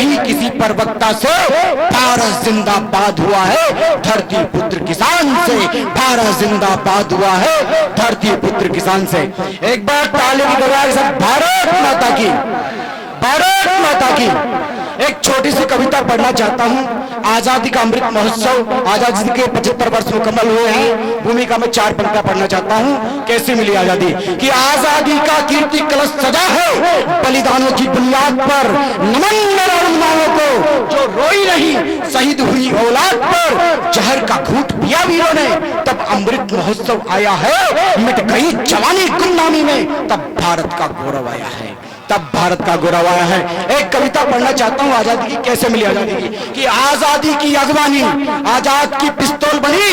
नहीं किसी प्रवक्ता से, भारत जिंदाबाद हुआ है धरती पुत्र किसान से, भारत जिंदाबाद हुआ है धरती पुत्र किसान से। एक बार ताली की बजाय सब भारत माता की, भारत माता की। एक छोटी सी कविता पढ़ना चाहता हूं। आजादी का अमृत महोत्सव, आजादी के 75 वर्ष मुकम्मल हुए हैं। भूमिका में 4 पंक्तियां पढ़ना चाहता हूं। कैसे मिली आजादी? कि आजादी का कीर्ति कलश सजा है बलिदानों की बुनियाद पर, नमन मेरा उन माओं को जो रोई नहीं शहीद हुई औलाद पर। जहर का घूंट पिया वीरों ने तब अमृत महोत्सव आया है, मिट गई जवानी गुमनामी में तब भारत का गौरव आया है, तब भारत का गौरव आया है। एक कविता पढ़ना चाहता हूं आजादी की। कैसे मिली आजादी की? कि आजादी की अगवानी आजाद की पिस्तौल बनी,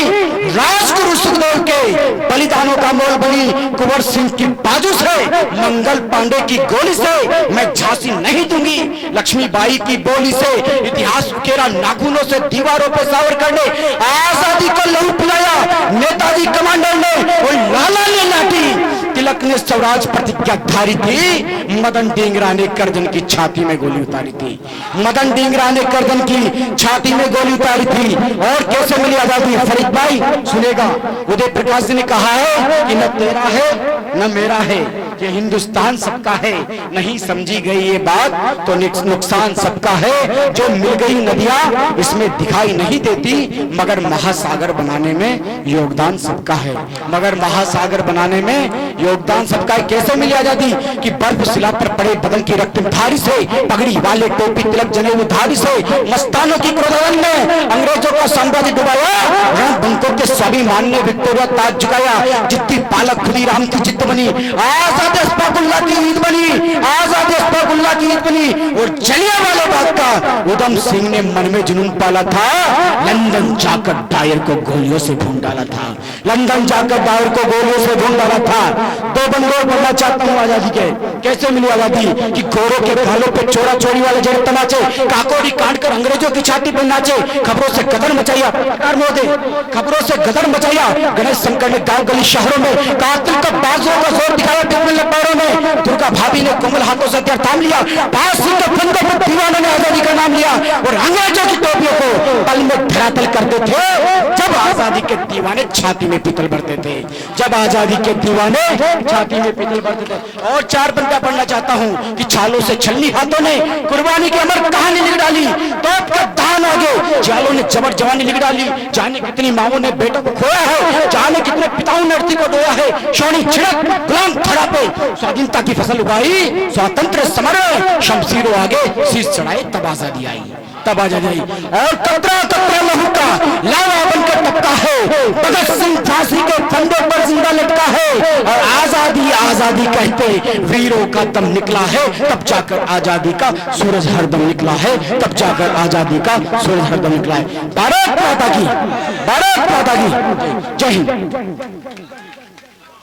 राजगुरु सुखदेव के बलिदानों का मोल बनी। कुंवर सिंह की बाजू से, मंगल पांडे की गोली से मैं झांसी नहीं दूंगी। लक्ष्मीबाई की बोली से इतिहास उकेरा नाखूनों से दीवारों पर सावरकर ने आजादी को लहू पिलाया, नेताजी कमांडर ने और लाला ने लाठी। तिलक ने स्वराज प्रतिज्ञा धारी थी, मदन डींगरा ने करजन की छाती में गोली उतारी थी, मदन डींगरा ने करजन की छाती में गोली उतारी थी। और कैसे मिली आजादी? फरीद भाई सुनेगा, उदय प्रकाश जी ने कहा है कि न तेरा है न मेरा है, ये हिंदुस्तान सबका है। नहीं समझी गई ये बात तो नुकसान सबका है। जो मिल गई नदियां इसमें दिखाई नहीं देती, मगर महासागर बनाने में योगदान सबका है, मगर महासागर बनाने में योगदान सबका है। कैसे मिली आजादी? कि बर्फ शिला पर पड़े बदन की रक्त धारी से, पगड़ी वाले टोपी तिलक जनेऊ धारी से, मस्तानों की क्रोधावन ने अंग्रेजों का साम्राज्य डुबाया, बंकों के स्वाभिमान ने विक्टोरिया ताज झुकाया। जितनी पालक खुदी राम की जित बनी, आजाद अस्फाकुल्लाह की ईद बनी, आजाद अस्फाकुल्लाह की ईद बनी। और जलियांवाला बाग का उधम सिंह ने मन में जुनून पाला था, लंदन जाकर डायर को गोलियों से भून डाला था, लंदन जाकर डायर को गोलियों से भून डाला था। 2 बंदों पढ़ना चाहता हूं आजादी के। कैसे मिली आजादी? कि गोरों के बालों पे चोरा चोरी वाले जड़ तमाचे, काकोरी काट कर अंग्रेजों की छाती पर नाचे। खबरों से गदर मचाया खबरों से गदर मचाया गणेश शंकर ने गांव गली शहरों में, कातिल का बाजुओं का जोर दिखाया टिप्पणी पैरों में। दुर्गा भाभी ने कोमल हाथों से हथियार थाम लिया, फांसी के फंदे पर दीवानों ने आजादी का नाम लिया और अंग्रेजों की टोपियों को पल में धरातल करते थे। जब आजादी के दीवाने छाती में पीतल भरते थे, जब आजादी के दीवाने छाती में पीतल भरते थे। और 4 पंक्तियां पढ़ना चाहता हूं। कि छालों से छलनी हाथों ने कुर्बानी की अमर कहानी लिख डाली, तोप का दान आगे जालों ने जबर जवानी लिख डाली। जाने कितनी माओं ने बेटों को खोया है, जाने कितने पिताओं ने अर्थी को डोया है। शोणी छिड़क गुलाम खड़ा पे स्वाधीनता की फसल उगाई, स्वातंत्र समर शमशीरों आगे शीश चढ़ाए तब आजादी आई, तब आजादी आई। और कतरा कतरा लहू का लावा बनकर टपका है, भगत सिंह फांसी के फंदे पर जिंदा लटका है। और आजादी आजादी कहते वीरों का दम निकला है, तब जाकर आजादी का सूरज हरदम निकला है, तब जाकर आजादी का सूरज हरदम निकला है। भारत माता की, भारत माता की जय हिंद।